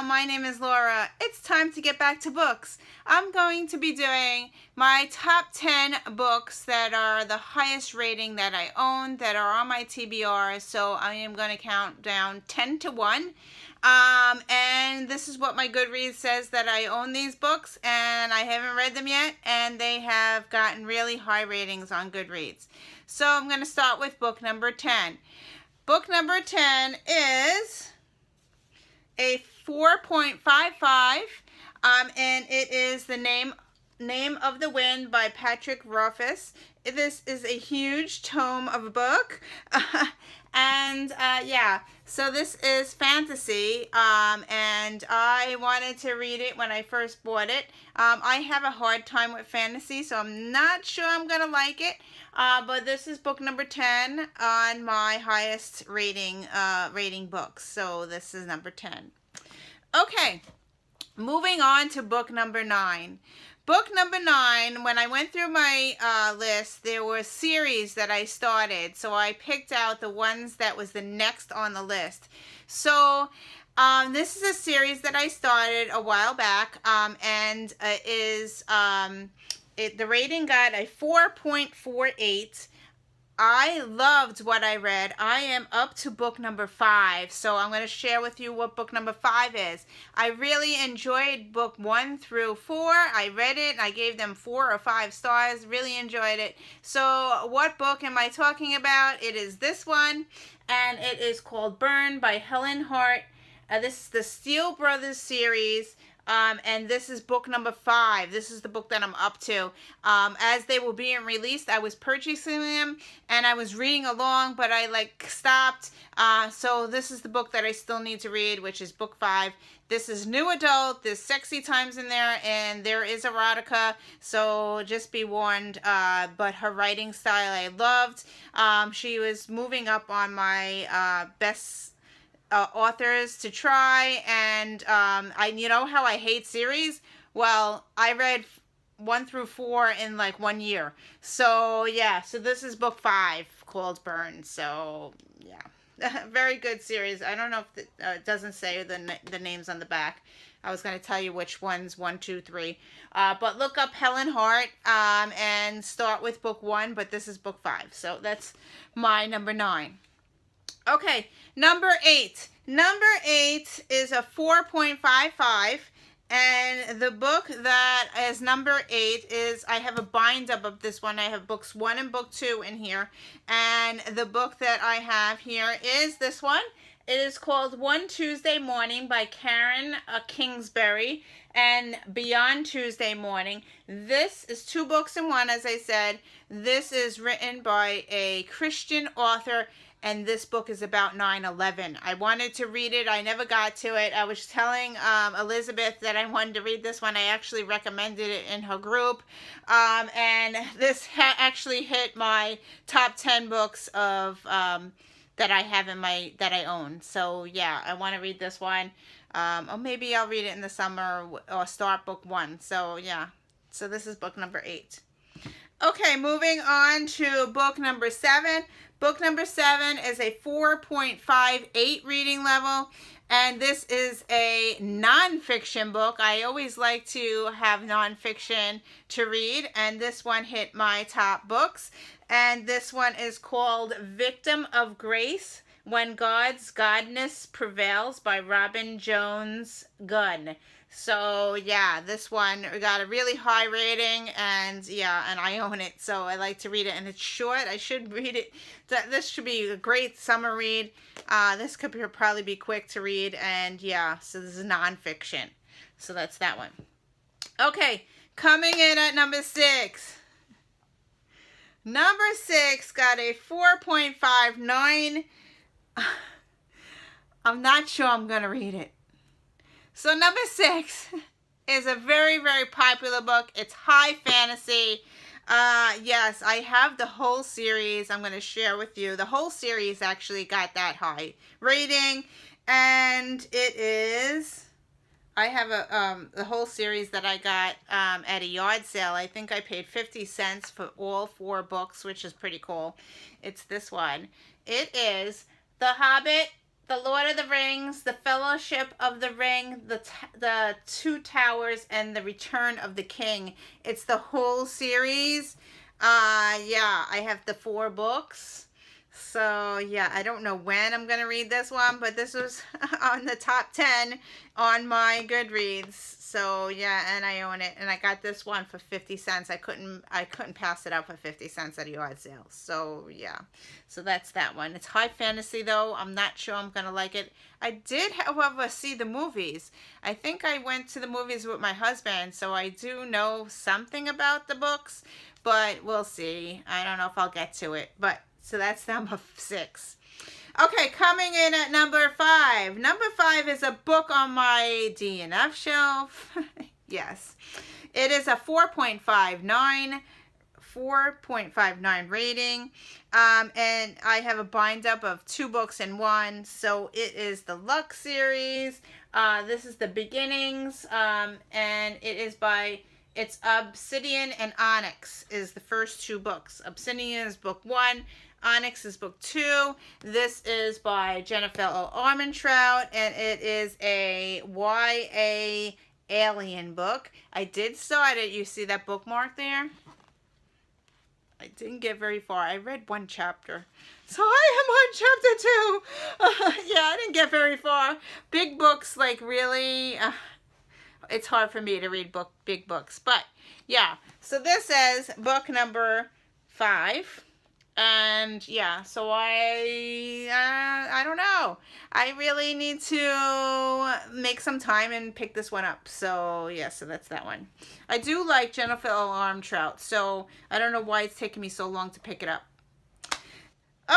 Hello, my name is Laura. It's time to get back to books. I'm going to be doing my top 10 books that are the highest rating that I own, that are on my TBR. So I am going to count down 10 to 1. And this is what my Goodreads says, that I own these books and I haven't read them yet, and they have gotten really high ratings on Goodreads. So I'm going to start with book number 10. Book number 10 is a 4.55, and it is The Name of the Wind by Patrick Rothfuss. This is a huge tome of a book, and yeah, so this is fantasy, and I wanted to read it when I first bought it. I have a hard time with fantasy, so I'm not sure I'm gonna like it, but this is book number 10 on my highest rating books, so this is number 10. Okay, moving on to book number 9. Book number 9, when I went through my list, there were series that I started. So I picked out the ones that was the next on the list. So this is a series that I started a while back, and the rating got a 4.48. I loved what I read. I am up to book number 5, so I'm going to share with you what book number 5 is. I really enjoyed book 1 through 4. I read it. I gave them 4 or 5 stars. Really enjoyed it. So what book am I talking about? It is this one, and it is called Burn by Helen Hart. This is the Steele Brothers series. And this is book number 5. This is the book that I'm up to. As they were being released, I was purchasing them and I was reading along, but I stopped. So this is the book that I still need to read, which is book 5. This is new adult. There's sexy times in there, and there is erotica, so just be warned. But her writing style I loved. She was moving up on my best authors to try, and you know how I hate series? Well, I read 1 through 4 in 1 year. So yeah, so this is book 5 called Burn. So yeah, very good series. I don't know if it doesn't say the names on the back. I was going to tell you which ones, 1, 2, 3. But look up Helen Hart and start with book 1, but this is book 5. So that's my number 9. Okay, number 8. Number 8 is a 4.55, and the book that is number 8 is, I have a bind-up of this one. I have books 1 and book 2 in here, and the book that I have here is this one. It is called One Tuesday Morning by Karen Kingsbury and Beyond Tuesday Morning. This is 2 books in one, as I said. This is written by a Christian author, and this book is about 9/11. I wanted to read it. I never got to it. I was telling Elizabeth that I wanted to read this one. I actually recommended it in her group. And this actually hit my top 10 books of that I have that I own. So yeah, I want to read this one. Or maybe I'll read it in the summer or start book 1. So yeah. So this is book number 8. Okay, moving on to book number 7. Book number 7 is a 4.58 reading level, and this is a nonfiction book. I always like to have nonfiction to read, and this one hit my top books. And this one is called Victim of Grace, When God's Godness Prevails by Robin Jones Gunn. So yeah, this one got a really high rating, and yeah, and I own it, so I like to read it, and it's short. I should read it. This should be a great summer read. This could probably be quick to read, and yeah, so this is nonfiction. So that's that one. Okay, coming in at number 6. Number 6 got a 4.59. I'm not sure I'm going to read it. So number 6 is a very, very popular book. It's high fantasy. Yes, I have the whole series. I'm going to share with you. The whole series actually got that high rating. And it is, I have the whole series that I got at a yard sale. I think I paid 50 cents for all 4 books, which is pretty cool. It's this one. It is The Hobbit, The Lord of the Rings, The Fellowship of the Ring, the Two Towers, and The Return of the King. It's the whole series. Yeah, I have the 4 books. So, yeah, I don't know when I'm going to read this one, but this was on the top 10 on my Goodreads. So, yeah, and I own it. And I got this one for 50 cents. I couldn't pass it up for 50 cents at a yard sale. So, yeah. So, that's that one. It's high fantasy, though. I'm not sure I'm going to like it. I did, however, see the movies. I think I went to the movies with my husband, so I do know something about the books, but we'll see. I don't know if I'll get to it, but so that's number 6. Okay, coming in at number 5. Number 5 is a book on my DNF shelf. Yes. It is a 4.59 rating. And I have a bind up of 2 books in one. So it is the Luck series. This is the beginnings. And it is it's Obsidian and Onyx is the first 2 books. Obsidian is book 1. Onyx is book 2. This is by Jennifer L. Armentrout, and it is a YA alien book. I did start it. You see that bookmark there? I didn't get very far. I read 1 chapter. So I am on chapter 2. Yeah, I didn't get very far. Big books, like, really, it's hard for me to read big books. But, yeah. So this is book number 5. And yeah, so I don't know. I really need to make some time and pick this one up. So yeah, so that's that one. I do like Jennifer L. Armentrout, so I don't know why it's taking me so long to pick it up.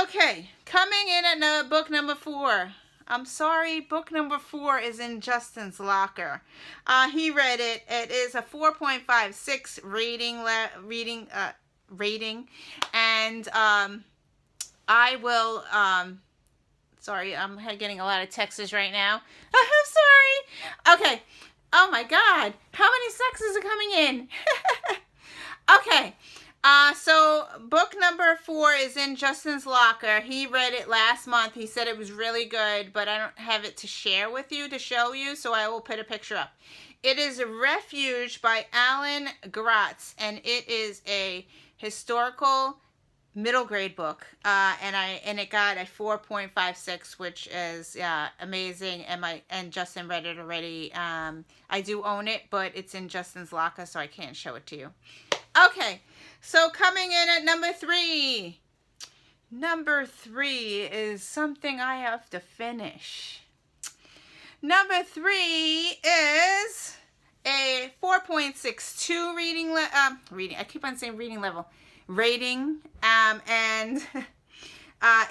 Okay, coming in at book number 4. I'm sorry, book number 4 is in Justin's locker. He read it. It is a 4.56 rating, and I will sorry, I'm getting a lot of texts right now. I'm sorry. Okay. Oh my god, how many texts are coming in? Okay. So book number 4 is in Justin's locker. He read it last month. He said it was really good, but I don't have it to share with you, to show you, so I will put a picture up. It is Refuge by Alan Gratz, and it is a historical middle grade book, and it got a 4.56, which is amazing. And Justin read it already. I do own it, but it's in Justin's locker, so I can't show it to you. Okay, so coming in at number 3. Number 3 is something I have to finish. Number 3 is a 4.62 reading. I keep on saying reading level. Rating. And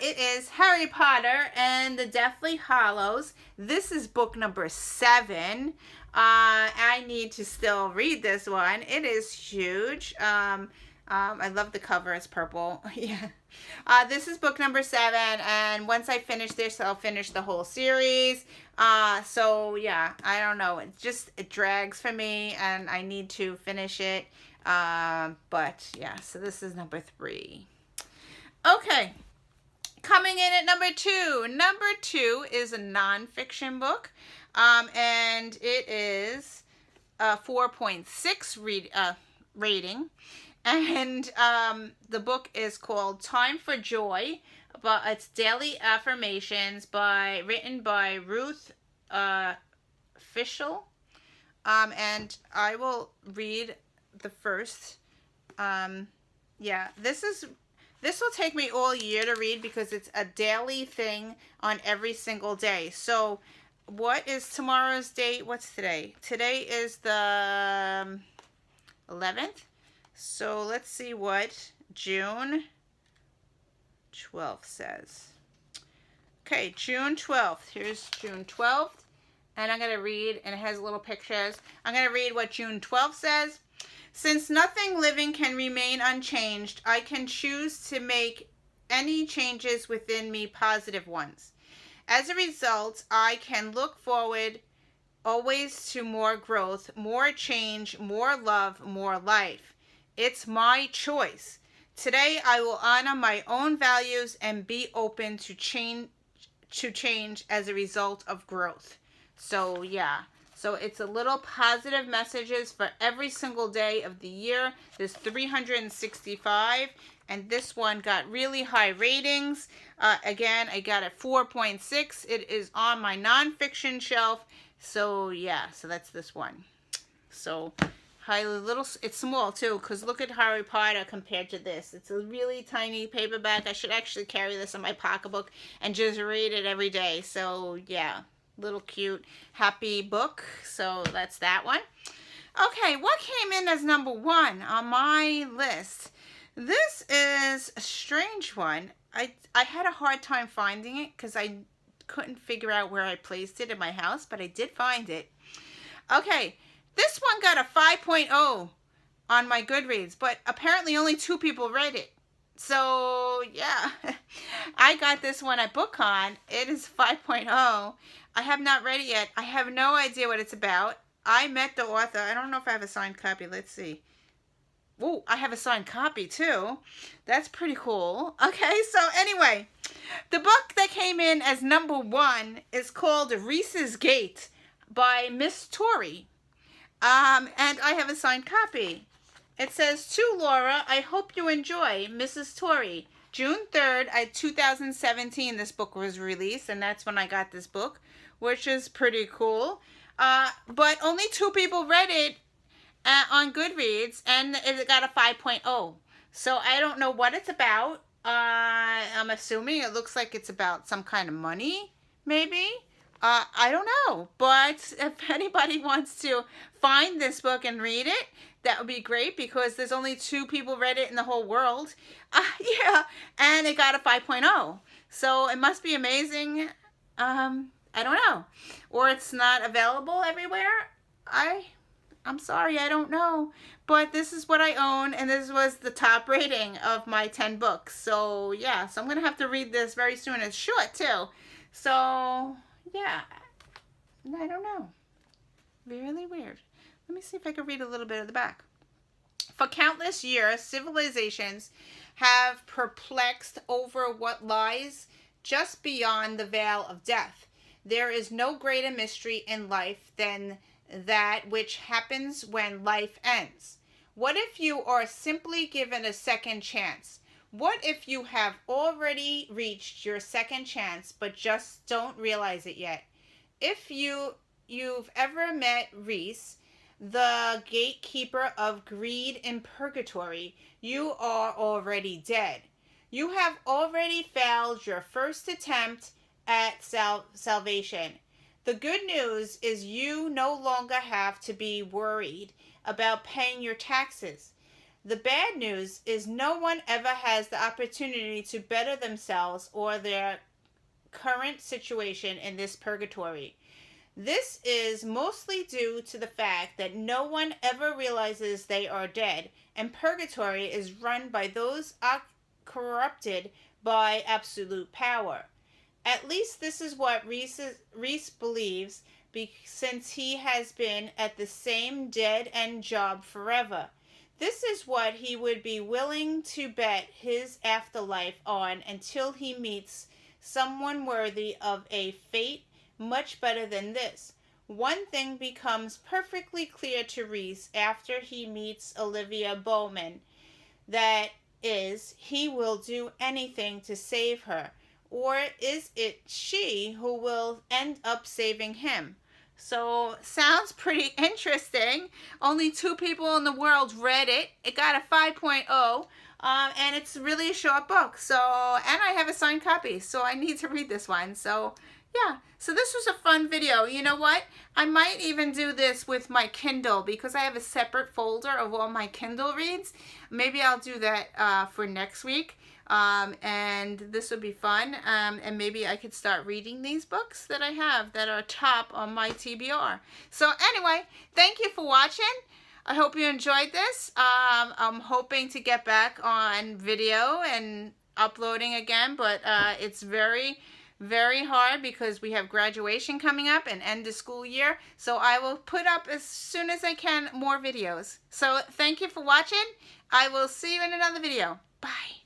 it is Harry Potter and the Deathly Hallows. This is book number 7. I need to still read this one. It is huge. I love the cover. It's purple. Yeah. This is book number 7, and once I finish this, I'll finish the whole series. So yeah, I don't know. It drags for me, and I need to finish it. But yeah, so this is number 3. Okay. Coming in at number 2. Number 2 is a nonfiction book. And it is a 4.6 rating. And the book is called Time for Joy, but it's daily affirmations written by Ruth Fischel. And I will read the first. Yeah, this will take me all year to read because it's a daily thing on every single day. So what is tomorrow's date? What's today? Today is the 11th. So let's see what June 12th says. Okay, June 12th. Here's June 12th. And I'm going to read, and it has little pictures. I'm going to read what June 12th says. Since nothing living can remain unchanged, I can choose to make any changes within me positive ones. As a result, I can look forward always to more growth, more change, more love, more life. It's my choice. Today, I will honor my own values and be open to to change as a result of growth. So yeah, so it's a little positive messages for every single day of the year. There's 365, and this one got really high ratings. Again, I got a 4.6. It is on my nonfiction shelf. So yeah, so that's this one. So highly little, it's small too, because look at Harry Potter compared to this. It's a really tiny paperback. I should actually carry this in my pocketbook and just read it every day. So yeah, little cute happy book. So that's that one. Okay, what came in as number 1 on my list? This is a strange one. I had a hard time finding it because I couldn't figure out where I placed it in my house, but I did find it. Okay, this one got a 5.0 on my Goodreads, but apparently only 2 people read it. So yeah, I got this one at BookCon. It is 5.0. I have not read it yet. I have no idea what it's about. I met the author. I don't know if I have a signed copy. Let's see. Oh, I have a signed copy too. That's pretty cool. Okay, so anyway, the book that came in as number 1 is called Reese's Gate by Miss Tori. And I have a signed copy. It says, "To Laura, I hope you enjoy Mrs. Tori. June 3rd, 2017, this book was released, and that's when I got this book, which is pretty cool. But only 2 people read it on Goodreads, and it got a 5.0. So I don't know what it's about. I'm assuming it looks like it's about some kind of money, maybe. I don't know, but if anybody wants to find this book and read it, that would be great, because there's only 2 people read it in the whole world. Yeah, and it got a 5.0. So it must be amazing. I don't know. Or it's not available everywhere. I'm sorry, I don't know. But this is what I own, and this was the top rating of my 10 books. So yeah, so I'm going to have to read this very soon. It's short too. So yeah, I don't know. Really weird. Let me see if I can read a little bit of the back. For countless years, civilizations have perplexed over what lies just beyond the veil of death. There is no greater mystery in life than that which happens when life ends. What if you are simply given a second chance? What if you have already reached your second chance but just don't realize it yet? If you've ever met Reese, the gatekeeper of greed in purgatory, you are already dead. You have already failed your first attempt at salvation. The good news is you no longer have to be worried about paying your taxes. The bad news is no one ever has the opportunity to better themselves or their current situation in this purgatory. This is mostly due to the fact that no one ever realizes they are dead, and purgatory is run by those corrupted by absolute power. At least this is what Reese believes, since he has been at the same dead-end job forever. This is what he would be willing to bet his afterlife on until he meets someone worthy of a fate much better than this. One thing becomes perfectly clear to Reese after he meets Olivia Bowman. That is, he will do anything to save her. Or is it she who will end up saving him? So, sounds pretty interesting. Only 2 people in the world read it. It got a 5.0. And it's really a short book. So, and I have a signed copy. So, I need to read this one. So, yeah. So, this was a fun video. You know what? I might even do this with my Kindle, because I have a separate folder of all my Kindle reads. Maybe I'll do that for next week. And this would be fun, and maybe I could start reading these books that I have that are top on my TBR. So anyway, thank you for watching. I hope you enjoyed this. I'm hoping to get back on video and uploading again, but it's very, very hard because we have graduation coming up and end of school year. So I will put up as soon as I can more videos. So thank you for watching. I will see you in another video. Bye.